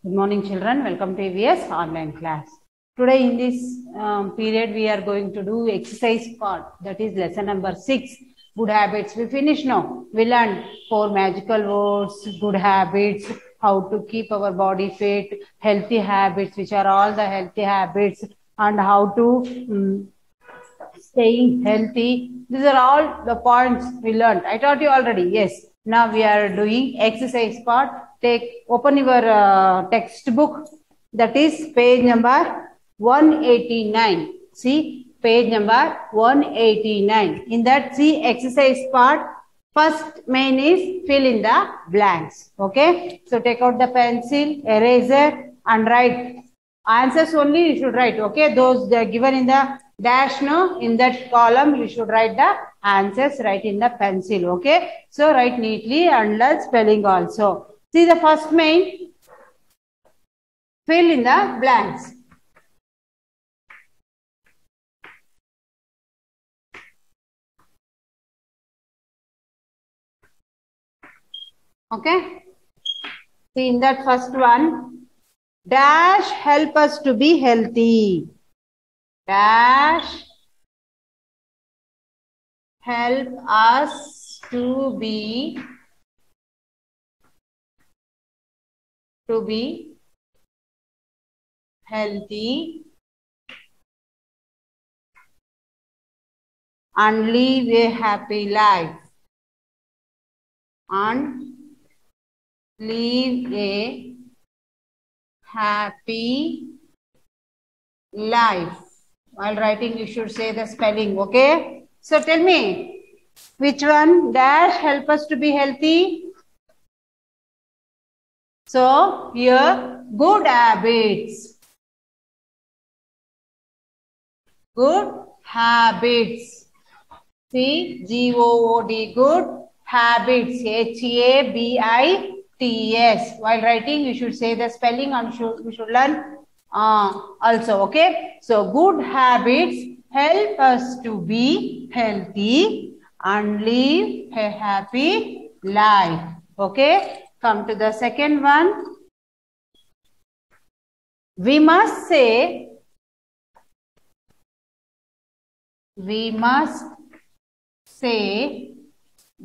Good morning, children. Welcome to EVS online class. Today in this period, we are going to do exercise part. That is lesson number 6, good habits. We finished now. We learned 4 magical words, good habits, how to keep our body fit, healthy habits, which are all the healthy habits, and how to staying healthy. These are all the points we learned. I taught you already. Yes. Now we are doing exercise part. Open your textbook. That is page number 189. See, page number 189. In that, see exercise part. First main is fill in the blanks. Okay. So take out the pencil, eraser, and write. Answers only you should write. Okay. Those they are given in the dash, no, in that column you should write the answers, write in the pencil. Okay. So write neatly and learn spelling also. See the first main, fill in the blanks. Okay. See in that first one, dash help us to be healthy. Dash help us to be healthy and live a happy life. And live a happy life. While writing, you should say the spelling. Okay. So tell me, which one? Dash help us to be healthy. So here, good habits. Good habits. See, G-O-O-D, good habits. H-A-B-I-T-S. While writing, you should say the spelling and you should learn also. Okay. So good habits help us to be healthy and live a happy life. Okay. Come to the second one. We must say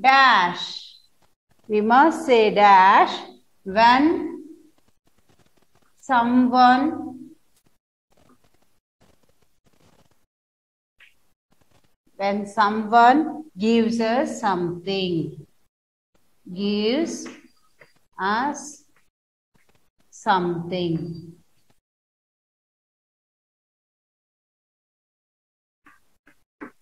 dash. We must say dash when someone gives us something. Gives us something.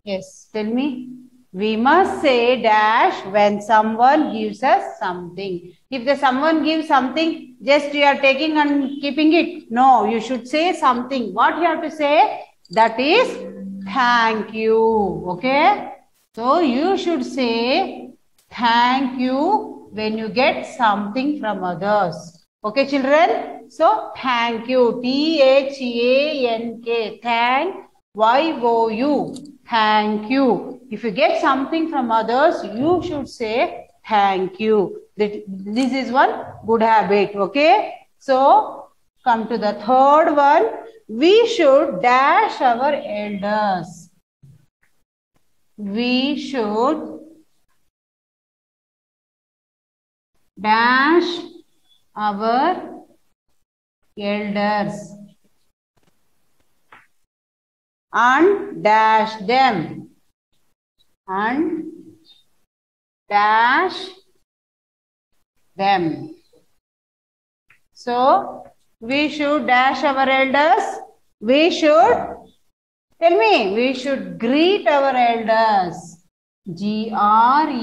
Yes, tell me. We must say dash when someone gives us something. If the someone gives something, just you are taking and keeping it. No, you should say something. What you have to say? That is thank you. Okay. So you should say thank you when you get something from others. Okay, children. So thank you. T-H-A-N-K. Thank. Y-O-U. Thank you. If you get something from others, you should say thank you. This is one good habit. Okay. So come to the third one. We should dash our elders. We should dash our elders and dash them and dash them. So we should dash our elders. We should, tell me, we should greet our elders. G-R-E-E-T,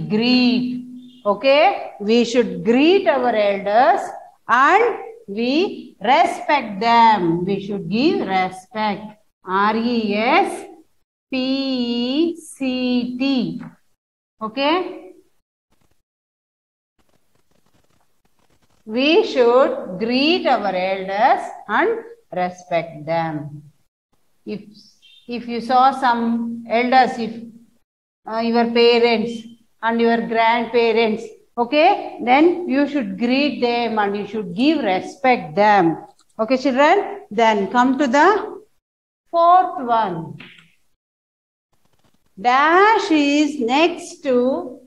greet. Okay, we should greet our elders and we respect them. We should give respect. R-E-S-P-E-C-T. Okay. We should greet our elders and respect them. If you saw some elders, if your parents and your grandparents, Okay, then you should greet them and you should give respect them. Okay, children, then come to the fourth one. Dash is next to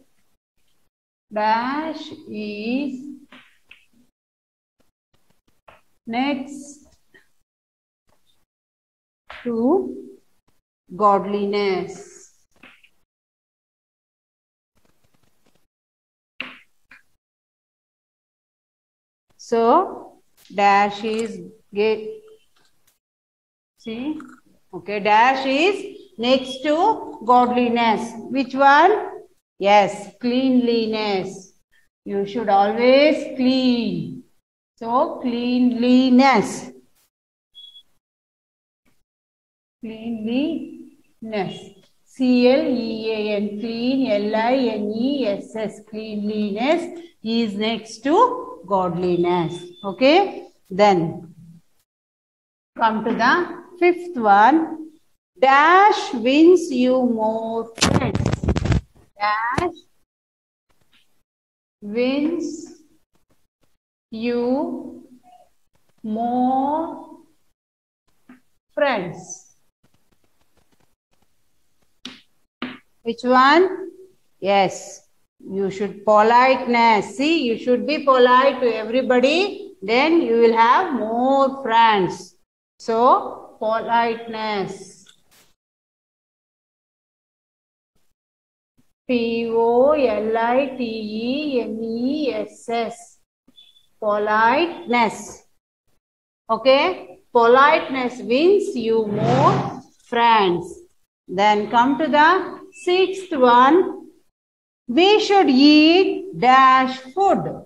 godliness. So dash is dash is next to godliness. Which one? Yes, cleanliness. You should always clean. So cleanliness. C-L-E-A-N, clean, L-I-N-E-S-S, cleanliness is next to godliness. Okay, then come to the fifth one. Dash wins you more friends. Dash wins you more friends. Which one? Yes, you should politeness. See, you should be polite to everybody. Then you will have more friends. So, politeness. Politeness. Politeness. Okay? Politeness wins you more friends. Then come to the sixth one. We should eat dash food.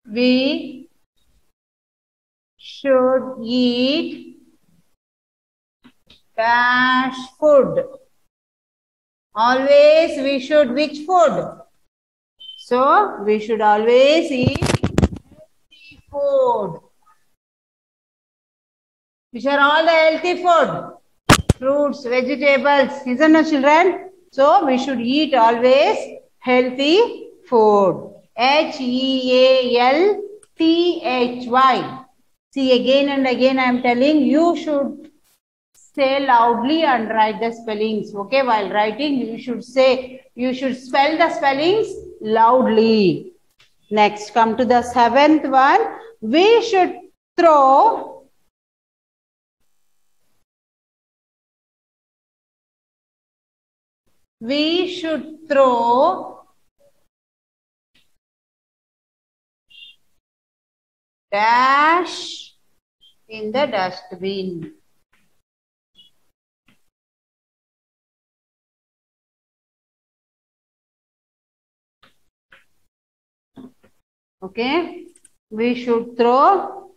We should eat dash food. Always we should which food? So we should always eat healthy food. Which are all the healthy food? Fruits, vegetables, isn't it, children? So we should eat always healthy food. Healthy. See, again and again I am telling you should say loudly and write the spellings. Okay, while writing you should spell the spellings loudly. Next, come to the seventh one. We should throw dash in the dustbin. Okay, we should throw.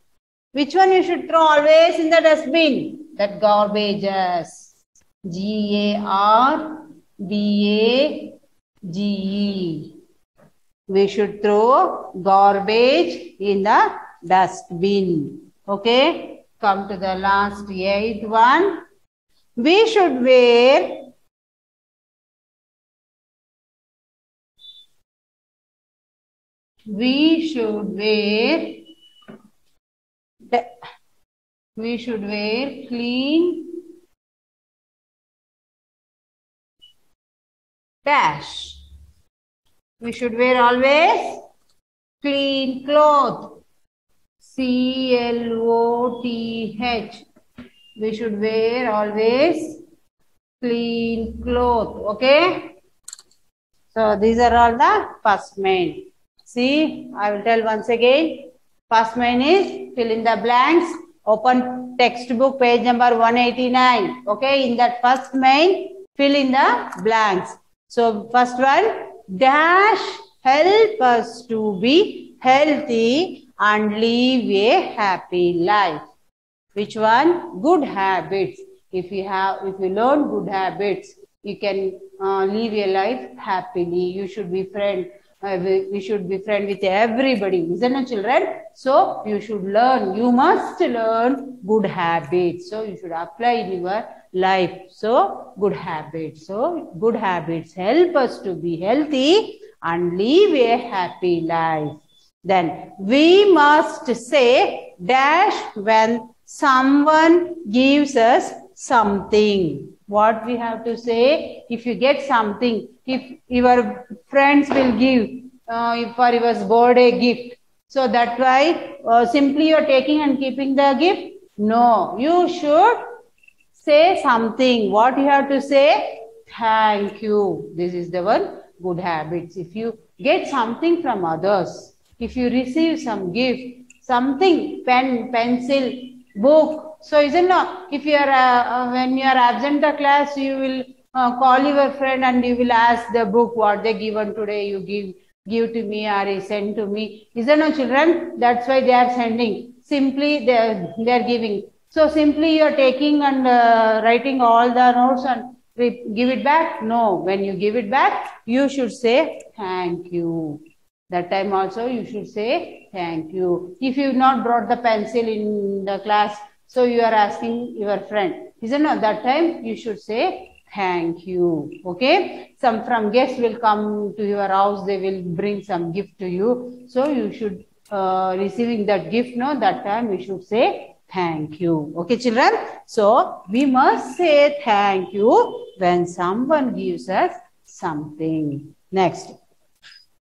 Which one you should throw always in the dustbin? That garbages. G-A-R-B-A-G-E. We should throw garbage in the dustbin. Okay, come to the last eighth one. We should wear clean dash. We should wear always clean cloth. C-L-O-T-H. We should wear always clean cloth. Okay. So these are all the first main. See, I will tell once again. First main is fill in the blanks. Open textbook page number 189. Okay, in that first main, fill in the blanks. So first one, dash help us to be healthy and live a happy life. Which one? Good habits. If you learn good habits, you can live your life happily. You should be we should be friend with everybody, isn't it, children? So you should learn. You must learn good habits. So you should apply in your life. So good habits. So good habits help us to be healthy and live a happy life. Then we must say dash when someone gives us something. What we have to say? If you get something, if your friends will give for your birthday gift, so that's why simply you're taking and keeping the gift? No, you should say something. What you have to say? Thank you. This is the one good habits. If you get something from others, if you receive some gift, something, pen, pencil, book. So isn't it? If you are when you are absent the class, you will call your friend and you will ask the book what they given today. You give to me or you send to me. Isn't it, children? That's why they are sending. Simply they are giving. So simply you are taking and writing all the notes and give it back. No, when you give it back, you should say thank you. That time also you should say thank you. If you not brought the pencil in the class, so you are asking your friend, isn't it? That time you should say thank you. Okay. Some from guests will come to your house. They will bring some gift to you. So you should receiving that gift. No, that time we should say thank you. Okay, children. So we must say thank you when someone gives us something. Next.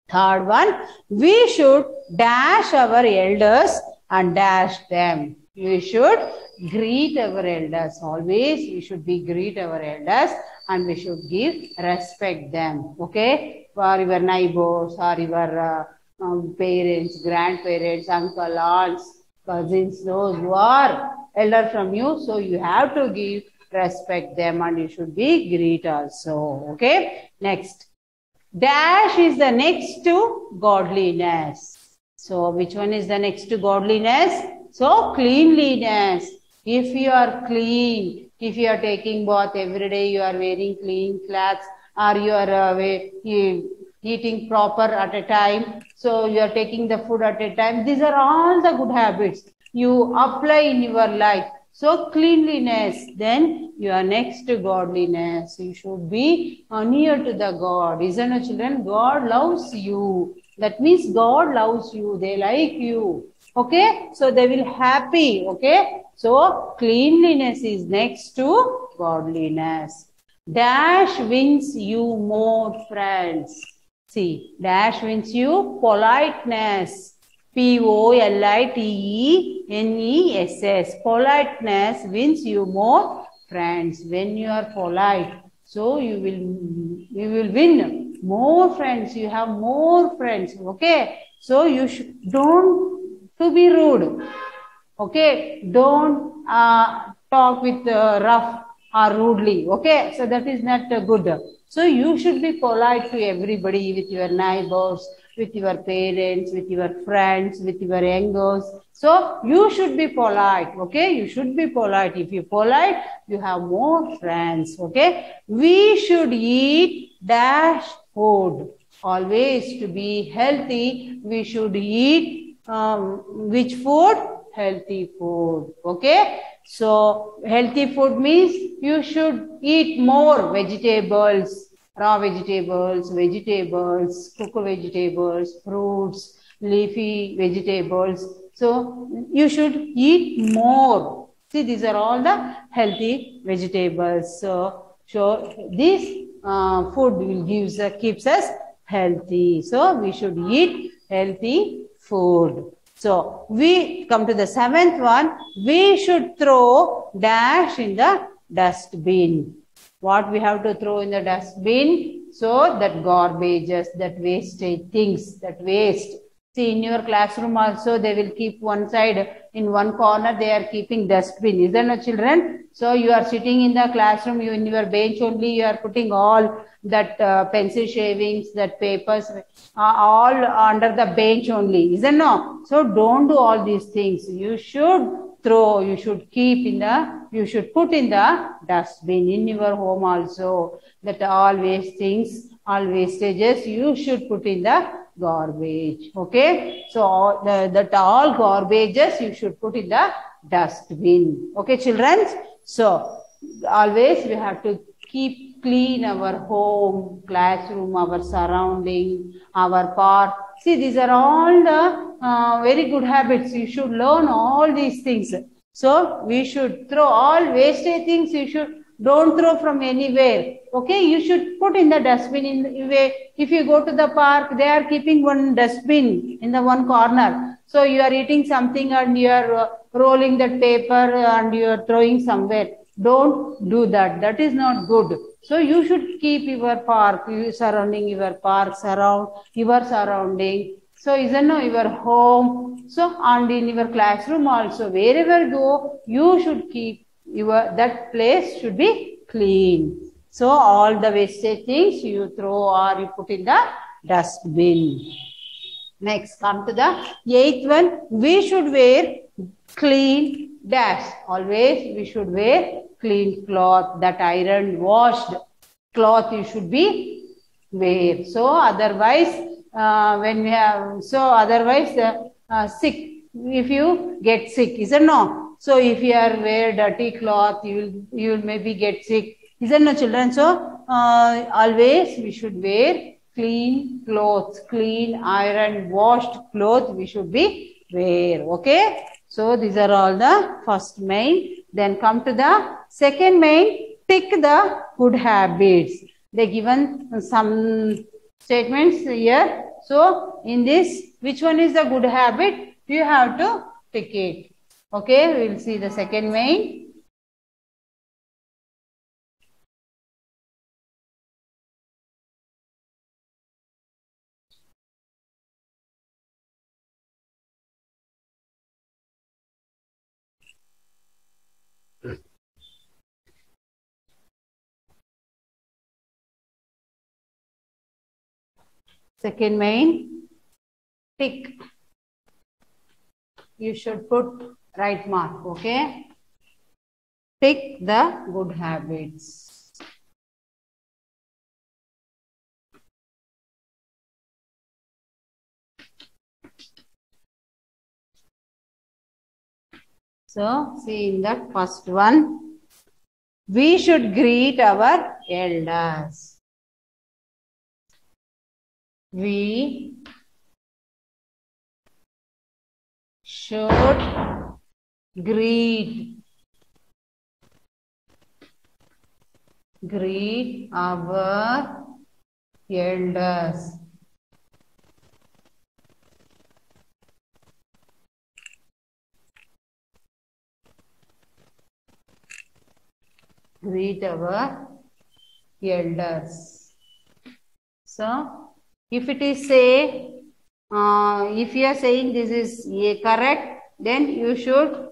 Third one, we should dash our elders and dash them. We should greet our elders. Always we should be greet our elders and we should give respect them. Okay, for your neighbors or your parents, grandparents, uncle, aunts, cousins, those who are elder from you. So you have to give respect them and you should be greet also. Okay, next. Dash is the next to godliness. So which one is the next to godliness? So cleanliness. If you are clean, if you are taking bath every day, you are wearing clean clothes, or you are eating proper at a time, so you are taking the food at a time. These are all the good habits you apply in your life. So cleanliness, then you are next to godliness. You should be near to the God. Isn't it, children? God loves you. That means God loves you. They like you. Okay? So they will happy. Okay? So cleanliness is next to godliness. Dash wins you more friends. See, dash wins you politeness. Politeness. Politeness wins you more friends. When you are polite, so you will win more friends. You have more friends. Okay. So you don't to be rude. Okay. Don't talk with rough or rudely. Okay. So that is not good. So you should be polite to everybody, with your neighbors, with your parents, with your friends, with your youngers. So you should be polite. Okay. You should be polite. If you're polite, you have more friends. Okay. We should eat dash food. Always to be healthy, we should eat which food? Healthy food. Okay. So healthy food means you should eat more vegetables, raw vegetables, cooked vegetables, fruits, leafy vegetables. So you should eat more. See, these are all the healthy vegetables. So this food will keeps us healthy. So we should eat healthy food. So we come to the seventh one. We should throw dash in the dustbin. What we have to throw in the dustbin? So that garbages, that wastage things, that waste. See, in your classroom also they will keep one side, in one corner they are keeping dustbin. Isn't it, children? So you are sitting in the classroom, you in your bench only, you are putting all that pencil shavings, that papers, all under the bench only. Isn't it? So don't do all these things. You should throw, you should keep in the, you should put in the dustbin in your home also. That all waste things, all wastages, you should put in the garbage. Okay. So that all garbages you should put in the dustbin. Okay, children. So always we have to keep clean our home, classroom, our surrounding, our park. See, these are all the very good habits. You should learn all these things. So we should throw all wasted things. You should don't throw from anywhere. Okay, you should put in the dustbin. If you go to the park, they are keeping one dustbin in the one corner. So you are eating something and you are rolling that paper and you are throwing somewhere. Don't do that. That is not good. So you should keep your park, surrounding your park, surround your surrounding. So isn't your home. So and in your classroom also, wherever you go, you should keep that place should be clean. So all the wasted things you throw or you put in the dustbin. Next, come to the 8th one. We should wear clean dash. Always we should wear clean cloth, that ironed, washed cloth you should be wear. So otherwise, sick. If you get sick, isn't no? So if you are wear dirty cloth, you will maybe get sick, isn't no, children? So always we should wear clean clothes, clean ironed, washed clothes we should be wear. Okay. So these are all the first main. Then come to the second main. Pick the good habits. They given some statements here. So in this, which one is the good habit? You have to pick it. Okay, we will see the second main. Second main, tick. You should put right mark, okay? Pick the good habits. So, see in that first one, we should greet our elders. We should greet our elders. Greet our elders. So, if it is say, if you are saying this is correct, then you should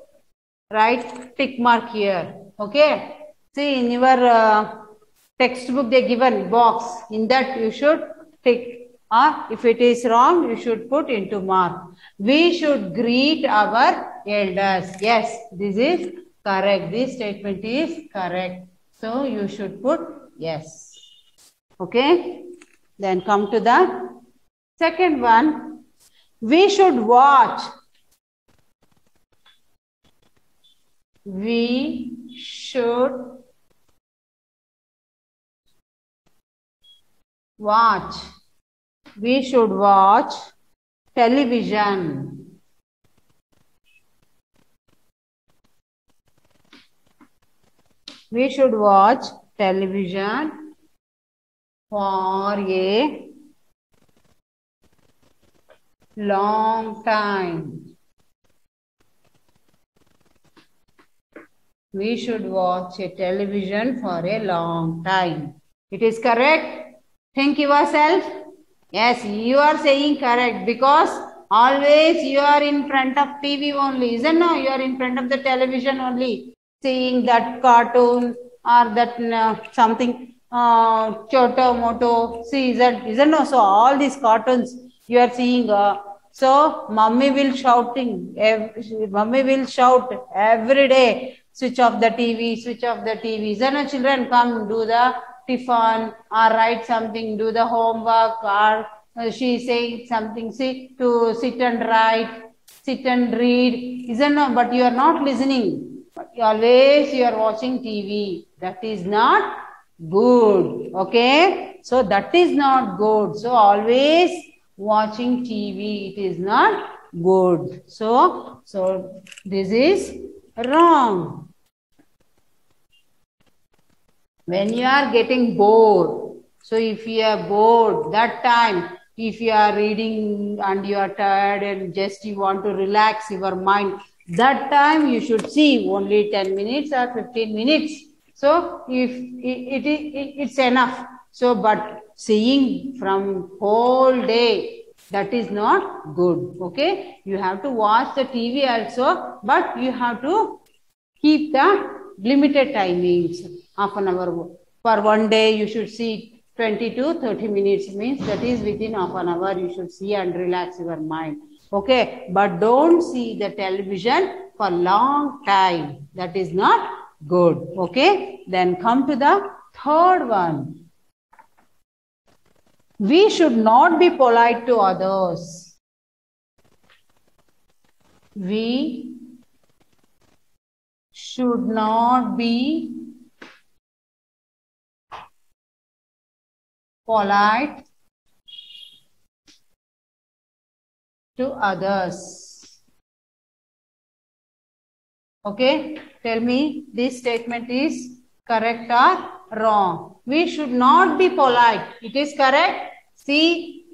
write tick mark here. Okay. See in your textbook they given box. In that you should tick. Or if it is wrong, you should put into mark. We should greet our elders. Yes, this is correct. This statement is correct. So you should put yes. Okay. Then come to the second one. We should watch. We should watch. We should watch television. We should watch television for a long time. We should watch a television for a long time. It is correct? Think yourself. Yes, you are saying correct because always you are in front of TV only. Isn't no? You are in front of the television only. Seeing that cartoon or that something Choto Moto. See, isn't no? So all these cartoons you are seeing. So mummy will shouting. Mummy will shout every day. Switch off the TV. Switch off the TV. Isn't no? Children, come do the tiffin or write something. Do the homework or she saying something. See to sit and write. Sit and read. Isn't no? But you are not listening. Always you are watching TV. That is not good. Okay. So that is not good. So always watching TV, it is not good. So this is wrong. When you are getting bored, so if you are bored, that time, if you are reading and you are tired and just you want to relax your mind, that time you should see only 10 minutes or 15 minutes. So if it's enough. So but seeing from whole day, that is not good. Okay, you have to watch the TV also, but you have to keep the limited timings. Half an hour for one day, you should see 20 to 30 minutes, means that is within half an hour you should see and relax your mind. Okay, but don't see the television for long time. That is not good. Okay, then come to the third one. We should not be polite to others. We should not be polite to others. Okay, tell me this statement is correct or wrong. We should not be polite. It is correct. See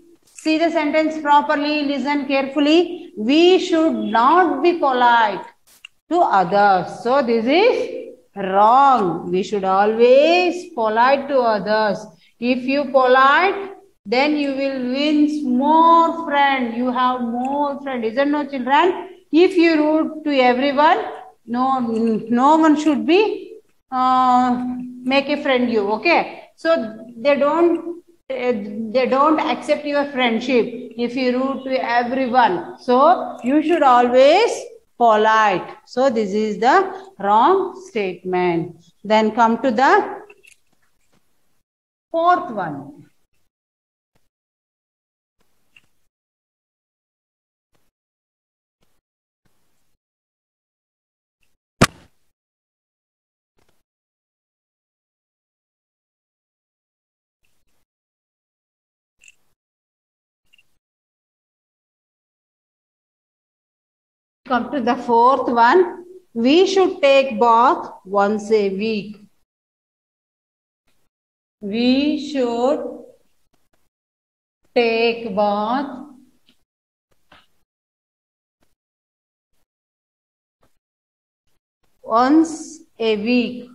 the sentence properly, listen carefully. We should not be polite to others. So this is wrong. We should always polite to others. If you polite, then you will win more friend. You have more friend. Isn't no children? If you rude to everyone, no one should be make a friend you. Okay, so they don't accept your friendship if you rude to everyone. So you should always polite. So this is the wrong statement. Then come to the fourth one. Come to the fourth one. We should take bath once a week. We should take bath once a week.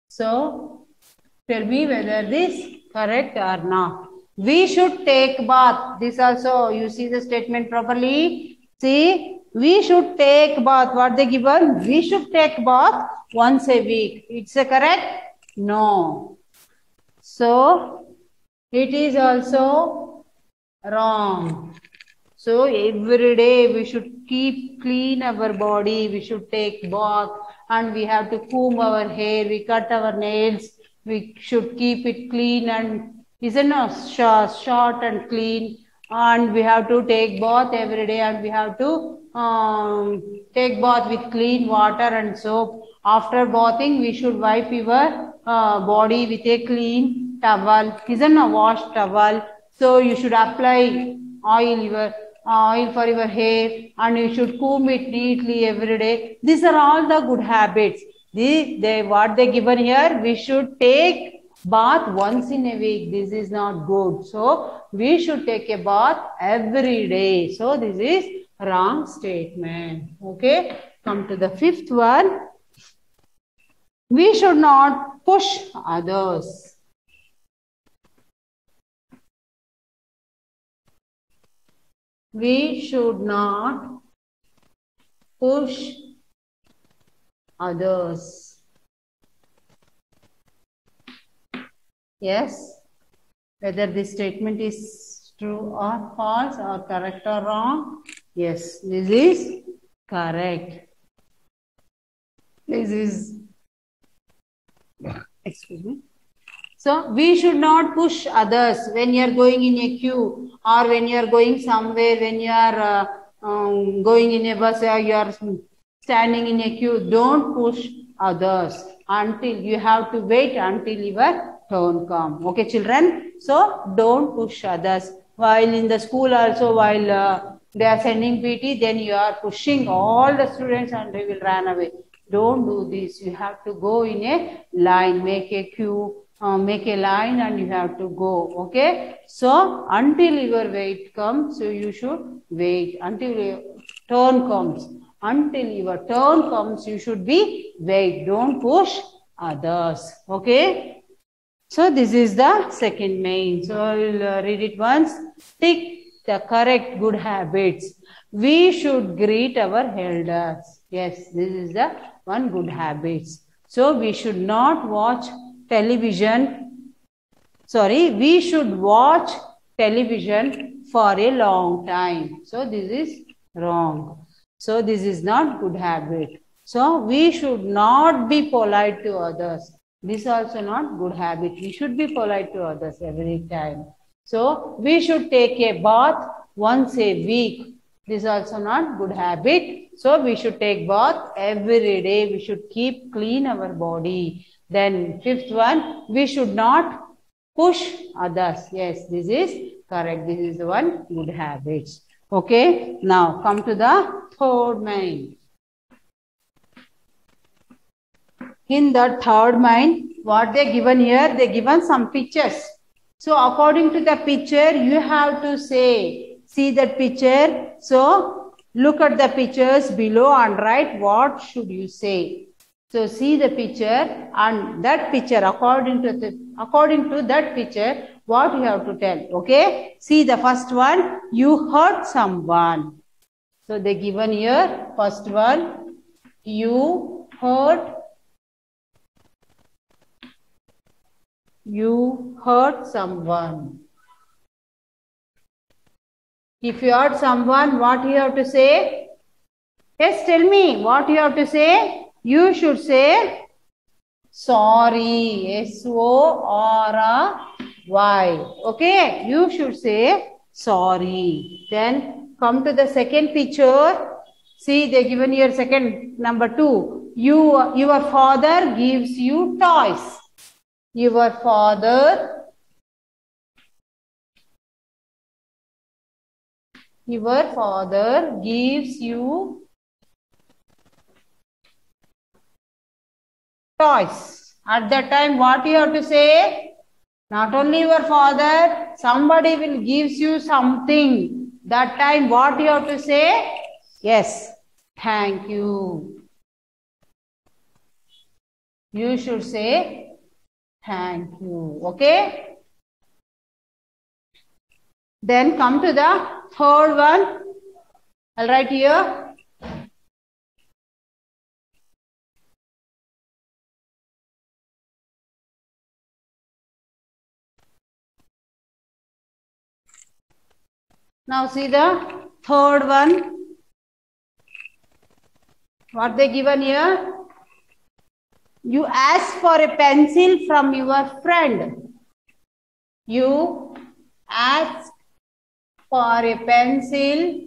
So tell me whether this correct or not. We should take bath. This also, you see the statement properly. See, we should take bath. What they given? We should take bath once a week. It's a correct? No. So it is also wrong. So every day we should keep clean our body. We should take bath and we have to comb our hair. We cut our nails. We should keep it clean and isn't short and clean. And we have to take bath every day and we have to take bath with clean water and soap. After bathing, we should wipe your body with a clean towel. Isn't a washed towel. So you should apply oil for your hair and you should comb it neatly every day. These are all the good habits. What they given here, we should take bath once in a week. This is not good. So we should take a bath every day. So this is wrong statement. Okay. Come to the fifth one. We should not push others. We should not push others. Yes, whether this statement is true or false or correct or wrong. Yes, this is correct. This is, excuse me. So we should not push others when you are going in a queue or when you are going somewhere, when you are going in a bus or you are standing in a queue, don't push others until you have to wait until your turn come. Okay, children? So don't push others. While in the school also, while they are sending PT, then you are pushing all the students and they will run away. Don't do this. You have to go in a line, make a queue, make a line and you have to go. Okay. So until your wait comes, so you should wait until your turn comes. Until your turn comes, you should be wait. Don't push others. Okay. So this is the second main. So I will read it once. Tick the correct good habits. We should greet our elders. Yes, this is the one good habits. So we should not watch television. Sorry, we should watch television for a long time. So this is wrong. So this is not good habit. So we should not be polite to others. This also not good habit. We should be polite to others every time. So we should take a bath once a week. This is also not good habit. So we should take bath every day. We should keep clean our body. Then fifth one, we should not push others. Yes, this is correct. This is the one good habits. Okay. Now come to the third main. In the third mind, what they given here, they given some pictures. So according to the picture, you have to say, see that picture. So look at the pictures below and write what should you say. So see the picture and that picture, according to that picture, what you have to tell. Okay. See the first one, you hurt someone. So they given here, first one, you hurt someone. If you hurt someone, what you have to say? Yes, tell me what you have to say. You should say sorry. S-O-R-R-Y. Okay, you should say sorry. Then come to the second picture. See, they given here second number 2. Your father gives you toys. Your father gives you toys. At that time, what you have to say? Not only your father, somebody will gives you something. That time, what you have to say? Yes, thank you. You should say thank you. Okay. Then come to the third one. I'll write here. Now see the third one. What they given here? You ask for a pencil from your friend. You ask for a pencil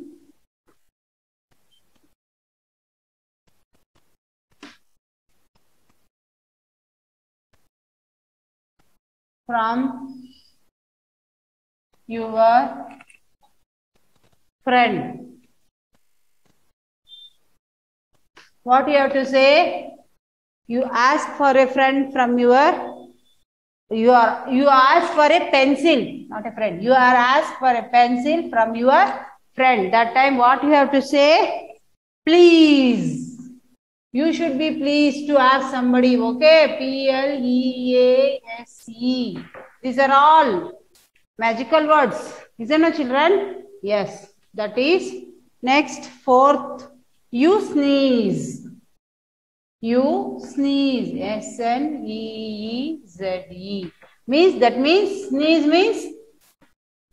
from your friend. What you have to say? You ask for a friend from you ask for a pencil, not a friend. You are asked for a pencil from your friend. That time what you have to say? Please. You should be pleased to ask somebody. Okay. P-L-E-A-S-E. These are all magical words. Isn't it, children? Yes. That is next fourth. You sneeze. You sneeze. S-N-E-E-Z-E. That means sneeze means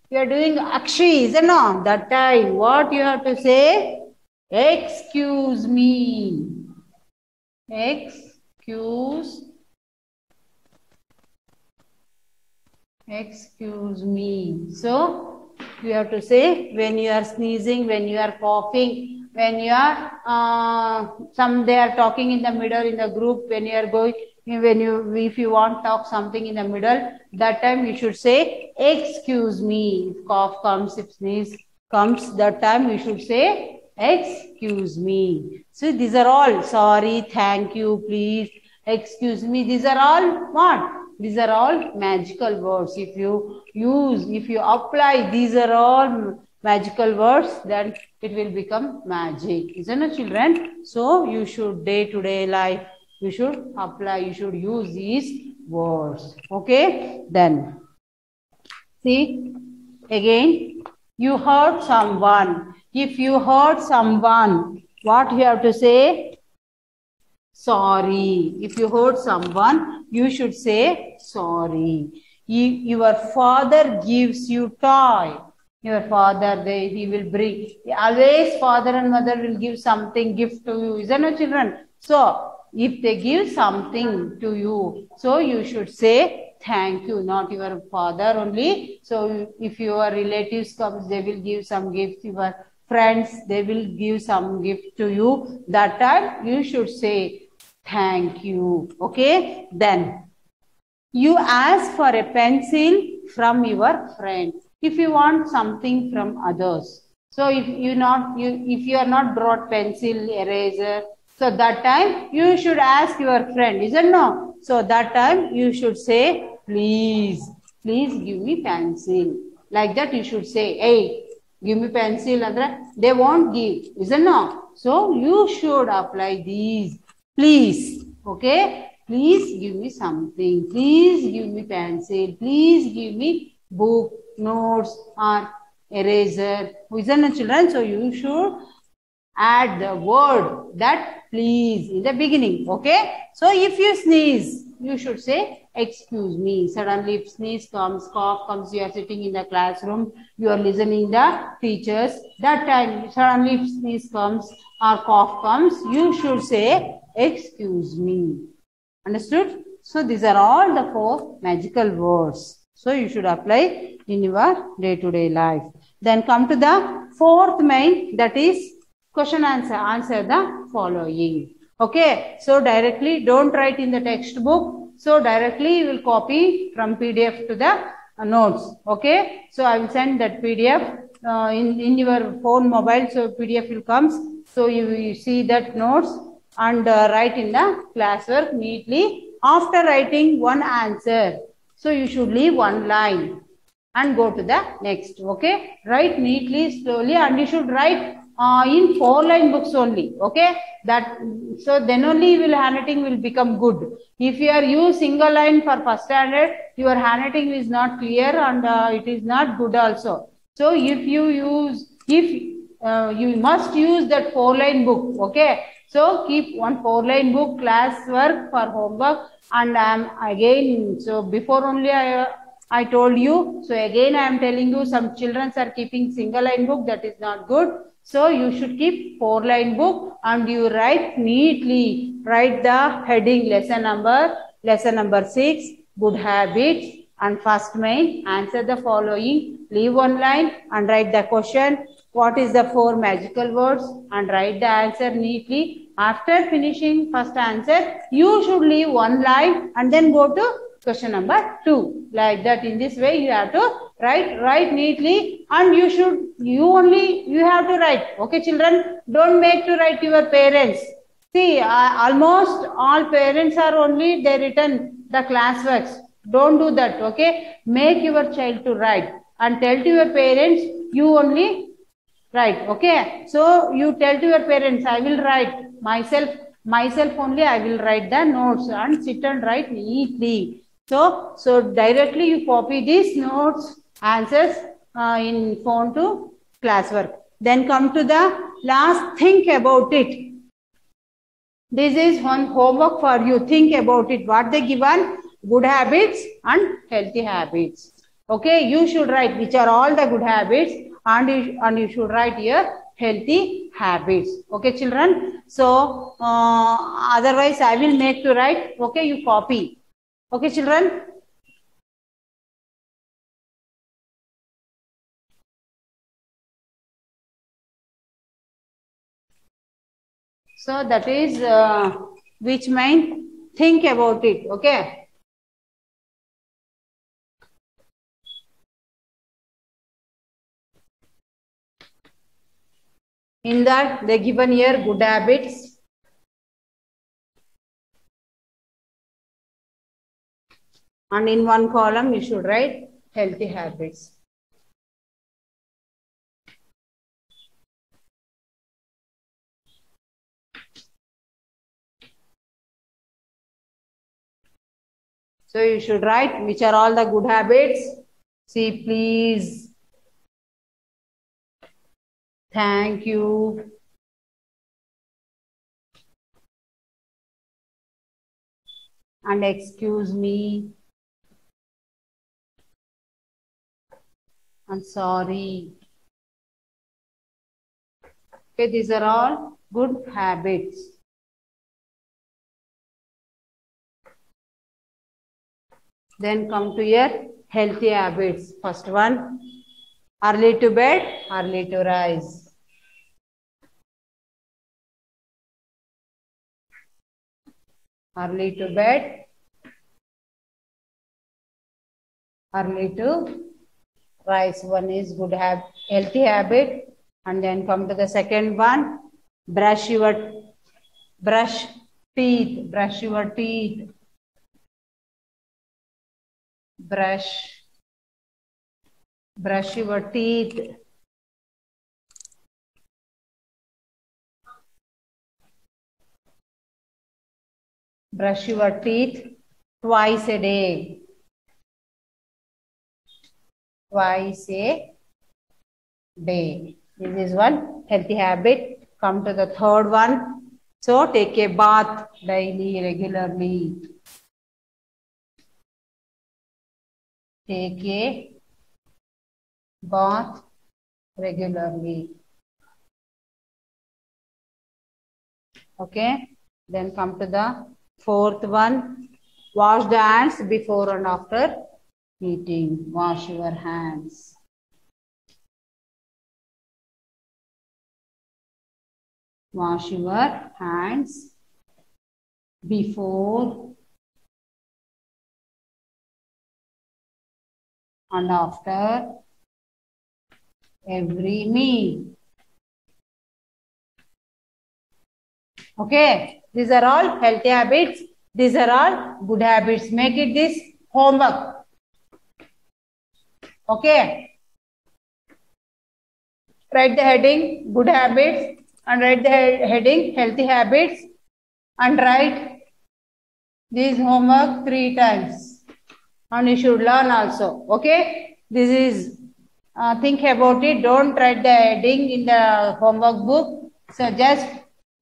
you are doing akshi, isn't it? That time what you have to say? Excuse me. Excuse me. So You have to say when you are sneezing, when you are coughing, when you are, they are talking in the middle in the group, when you are going, if you want to talk something in the middle, that time you should say, excuse me. If cough comes, if sneeze comes, that time you should say, excuse me. So these are all, sorry, thank you, please, excuse me. These are all what? These are all magical words. If you apply, these are all magical words, then it will become magic. Isn't it, children? So you should day-to-day life, you should apply, you should use these words. Okay? Then, see, again, you hurt someone. If you hurt someone, what you have to say? Sorry. If you hurt someone, you should say sorry. Your father gives you toy. Your father, he will bring. Always father and mother will give something, gift to you. Isn't it, children? So, if they give something to you, so you should say thank you, not your father only. So, if your relatives comes, they will give some gifts. Your friends, they will give some gift to you. That time, you should say thank you. Okay? Then, you ask for a pencil from your friend. If you want something from others. So if you are not brought pencil, eraser, so that time you should ask your friend, isn't no? So that time you should say, please give me pencil. Like that you should say, hey, give me pencil. They won't give, isn't no? So you should apply these, please. Okay? Please give me something. Please give me pencil. Please give me book, notes, or eraser. Isn't it, children? So you should add the word that please in the beginning. Okay? So if you sneeze, you should say excuse me. Suddenly if sneeze comes, cough comes, you are sitting in the classroom, you are listening the teachers. That time suddenly if sneeze comes or cough comes, you should say excuse me. Understood? So these are all the 4 magical words. So you should apply in your day-to-day life. Then come to the 4th main, that is question answer. Answer the following. Okay. So directly don't write in the textbook. So directly you will copy from PDF to the notes. Okay. So I will send that PDF in your phone mobile. So PDF will come. So you see that notes and write in the classwork neatly. After writing one answer, so you should leave one line and go to the next. Okay, write neatly, slowly, and you should write in 4-line books only. Okay, that so then only handwriting will become good. If you are use single line for first standard, your handwriting is not clear and it is not good also. So if you must use that 4-line book. Okay. So keep one 4-line book, class work for homework, and again, so before only I told you, so again I am telling you, some children are keeping single-line book, that is not good. So you should keep 4-line book and you write neatly, write the heading lesson number 6, good habits, and first main, answer the following, leave one line and write the question. What is the 4 magical words and write the answer neatly. After finishing first answer, you should leave one line and then go to question number 2. Like that, in this way you have to write neatly, and you have to write. Okay, children, don't make to write your parents. See, almost all parents are only they written the classworks. Don't do that. Okay, make your child to write and tell to your parents you only write. Okay, so you tell to your parents, I will write myself only, I will write the notes and sit and write neatly. So directly you copy these notes, answers in phone to classwork. Then come to the last, think about it. This is one homework for you. Think about it. What they given? Good habits and healthy habits. Okay, you should write which are all the good habits, and you should write here healthy habits. Okay, children. So otherwise I will make to write. Okay, you copy. Okay, children. So that is which means think about it. Okay. In that they given here good habits. And in one column you should write healthy habits. So you should write which are all the good habits. See, please, thank you, and excuse me, and sorry. Okay, these are all good habits. Then come to your healthy habits. First one, early to bed, early to rise. Early to bed, early to rise. One is good healthy habit. And then come to the second one, brush teeth, brush your teeth. Brush your teeth. Brush your teeth twice a day. Twice a day. This is one healthy habit. Come to the third one. So take a bath daily, regularly. Take a bath regularly. Okay. Then come to the fourth one. Wash the hands before and after eating. Wash your hands. Wash your hands before and after every meal. Okay, these are all healthy habits. These are all good habits. Make it this homework. Okay. Write the heading good habits and write the heading healthy habits and write this homework 3 times. And you should learn also. Okay. This is think about it. Don't write the heading in the homework book. So just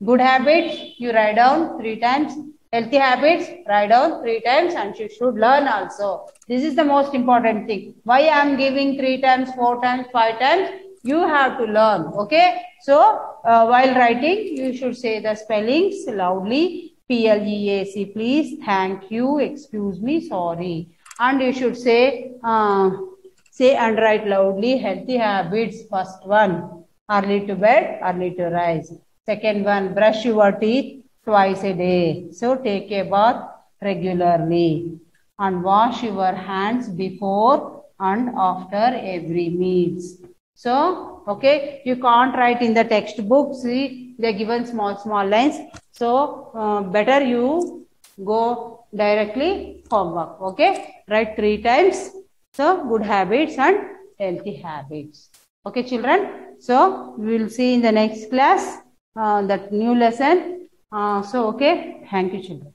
good habits you write down 3 times. Healthy habits write down 3 times, and you should learn also. This is the most important thing. Why I am giving 3 times, 4 times, 5 times? You have to learn. Okay. So while writing, you should say the spellings loudly. Pleac, please, thank you, excuse me, sorry. And you should say and write loudly healthy habits. First one, early to bed, early to rise. Second one, brush your teeth twice a day. So take a bath regularly and wash your hands before and after every meals. So, okay, you can't write in the textbook. See, they're given small lines. So, better you go directly homework. Okay, write 3 times. So, good habits and healthy habits. Okay, children. So, we will see in the next class that new lesson. Okay, thank you, children.